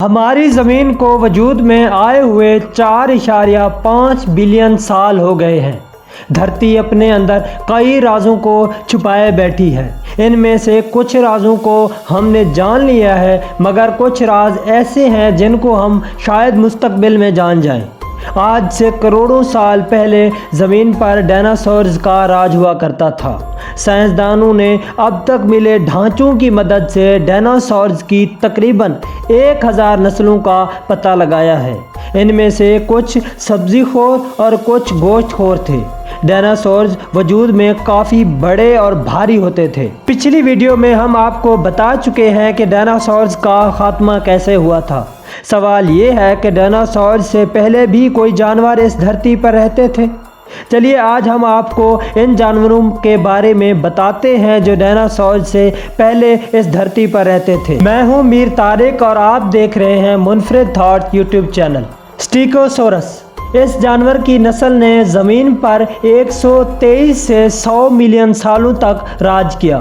ہماری زمین کو وجود میں آئے ہوئے 4.5 بلین سال ہو گئے ہیں۔ دھرتی اپنے اندر کئی رازوں کو چھپائے بیٹھی ہے۔ ان میں سے کچھ رازوں کو ہم نے جان لیا ہے، مگر کچھ راز ایسے ہیں جن کو ہم شاید مستقبل میں جان جائیں۔ آج سے کروڑوں سال پہلے زمین پر ڈائناسورز کا راج ہوا کرتا تھا۔ سائنسدانوں نے اب تک ملے ڈھانچوں کی مدد سے ڈائناسورز کی تقریباً 1000 نسلوں کا پتہ لگایا ہے۔ ان میں سے کچھ سبزی خور اور کچھ گوشت خور تھے۔ ڈائناسورز وجود میں کافی بڑے اور بھاری ہوتے تھے۔ پچھلی ویڈیو میں ہم آپ کو بتا چکے ہیں کہ ڈائناسورز کا خاتمہ کیسے ہوا تھا۔ سوال یہ ہے کہ ڈائناسورز سے پہلے بھی کوئی جانور اس دھرتی پر رہتے تھے؟ چلیے آج ہم آپ کو ان جانوروں کے بارے میں بتاتے ہیں جو ڈائناسورز سے پہلے اس دھرتی پر رہتے تھے۔ میں ہوں میر طارق اور آپ دیکھ رہے ہیں منفرد تھاٹ یوٹیوب چینل۔ اسٹیگوسورس اس جانور کی نسل نے زمین پر 123 سے 100 ملین سالوں تک راج کیا۔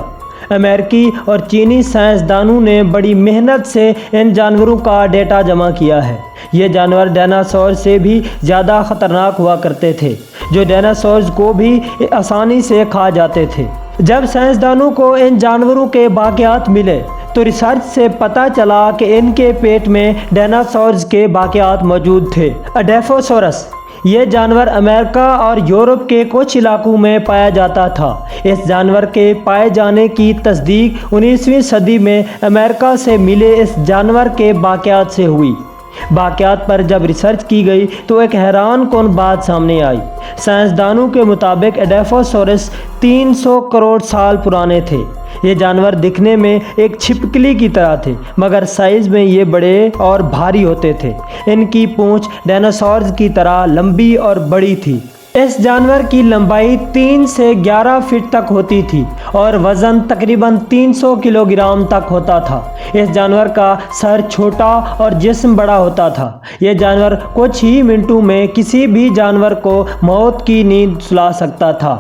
امریکی اور چینی سائنسدانوں نے بڑی محنت سے ان جانوروں کا ڈیٹا جمع کیا ہے۔ یہ جانور ڈائناسور سے بھی زیادہ خطرناک ہوا کرتے تھے، جو ڈائناسورز کو بھی آسانی سے کھا جاتے تھے۔ جب سائنسدانوں کو ان جانوروں کے باقیات ملے تو ریسرچ سے پتہ چلا کہ ان کے پیٹ میں ڈائناسورز کے باقیات موجود تھے۔ اڈیفوسورس یہ جانور امریکہ اور یورپ کے کچھ علاقوں میں پایا جاتا تھا۔ اس جانور کے پائے جانے کی تصدیق 19ویں صدی میں امریکہ سے ملے اس جانور کے باقیات سے ہوئی۔ باقیات پر جب ریسرچ کی گئی تو ایک حیران کن بات سامنے آئی۔ سائنسدانوں کے مطابق اڈیفوسورس 300 کروڑ سال پرانے تھے۔ یہ جانور دکھنے میں ایک چھپکلی کی طرح تھے، مگر سائز میں یہ بڑے اور بھاری ہوتے تھے۔ ان کی پونچھ ڈائناسورز کی طرح لمبی اور بڑی تھی۔ اس جانور کی لمبائی 3 سے 11 فٹ تک ہوتی تھی اور وزن تقریباً 300 کلو گرام تک ہوتا تھا۔ اس جانور کا سر چھوٹا اور جسم بڑا ہوتا تھا۔ یہ جانور کچھ ہی منٹوں میں کسی بھی جانور کو موت کی نیند سلا سکتا تھا۔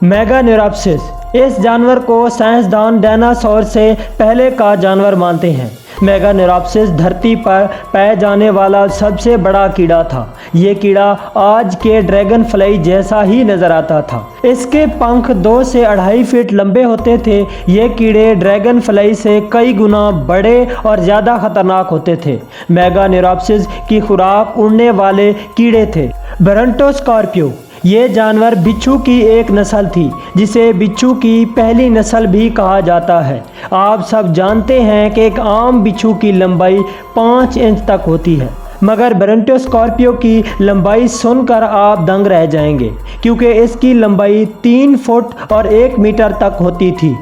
میگانوراپسس اس جانور کو سائنسدان ڈائناسور سے پہلے کا جانور مانتے ہیں۔ میگانوراپسس دھرتی پر پائے جانے والا سب سے بڑا کیڑا تھا۔ یہ کیڑا آج کے ڈریگن فلائی جیسا ہی نظر آتا تھا۔ اس کے پنکھ 2 سے 2.5 فٹ لمبے ہوتے تھے۔ یہ کیڑے ڈریگن فلائی سے کئی گنا بڑے اور زیادہ خطرناک ہوتے تھے۔ میگانوراپسس کی خوراک اڑنے والے کیڑے تھے۔ برونٹوسکارپیو یہ جانور بچھو کی ایک نسل تھی، جسے بچھو کی پہلی نسل بھی کہا جاتا ہے۔ آپ سب جانتے ہیں کہ ایک عام بچھو کی لمبائی 5 انچ تک ہوتی ہے، مگر برونٹوسکارپیو کی لمبائی سن کر آپ دنگ رہ جائیں گے، کیونکہ اس کی لمبائی 3 فٹ اور 1 میٹر تک ہوتی تھی۔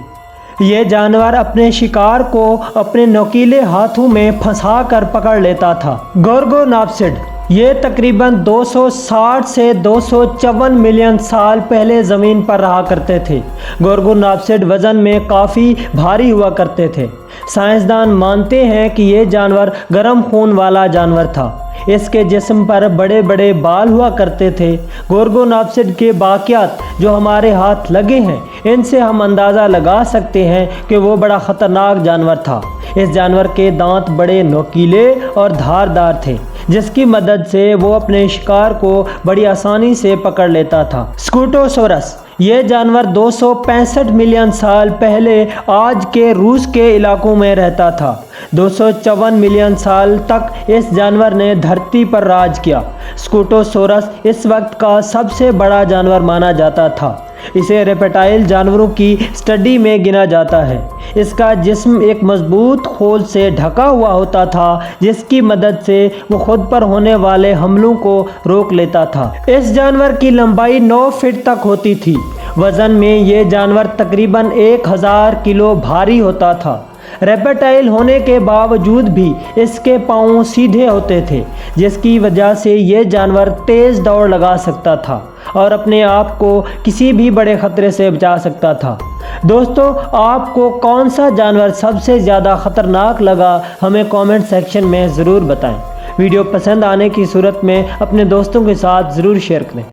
یہ جانور اپنے شکار کو اپنے نوکیلے ہاتھوں میں پھنسا کر پکڑ لیتا تھا۔ گورگوناپسڈ یہ تقریباً 260 سے 254 ملین سال پہلے زمین پر رہا کرتے تھے۔ گورگوناپسڈ وزن میں کافی بھاری ہوا کرتے تھے۔ سائنسدان مانتے ہیں کہ یہ جانور گرم خون والا جانور تھا۔ اس کے جسم پر بڑے بڑے بال ہوا کرتے تھے۔ گورگوناپسڈ کے باقیات جو ہمارے ہاتھ لگے ہیں، ان سے ہم اندازہ لگا سکتے ہیں کہ وہ بڑا خطرناک جانور تھا۔ اس جانور کے دانت بڑے نوکیلے اور دھاردار تھے، جس کی مدد سے وہ اپنے شکار کو بڑی آسانی سے پکڑ لیتا تھا۔ سکوٹوسورس یہ جانور 265 ملین سال پہلے آج کے روس کے علاقوں میں رہتا تھا۔ 254 ملین سال تک اس جانور نے دھرتی پر راج کیا۔ سکوٹوسورس اس وقت کا سب سے بڑا جانور مانا جاتا تھا۔ اسے ریپٹائل جانوروں کی اسٹڈی میں گنا جاتا ہے۔ اس کا جسم ایک مضبوط خول سے ڈھکا ہوا ہوتا تھا، جس کی مدد سے وہ خود پر ہونے والے حملوں کو روک لیتا تھا۔ اس جانور کی لمبائی 9 فٹ تک ہوتی تھی۔ وزن میں یہ جانور تقریباً 1000 کلو بھاری ہوتا تھا۔ ریپٹائل ہونے کے باوجود بھی اس کے پاؤں سیدھے ہوتے تھے، جس کی وجہ سے یہ جانور تیز دوڑ لگا سکتا تھا اور اپنے آپ کو کسی بھی بڑے خطرے سے بچا سکتا تھا۔ دوستو، آپ کو کون سا جانور سب سے زیادہ خطرناک لگا، ہمیں کامنٹ سیکشن میں ضرور بتائیں۔ ویڈیو پسند آنے کی صورت میں اپنے دوستوں کے ساتھ ضرور شیئر کریں۔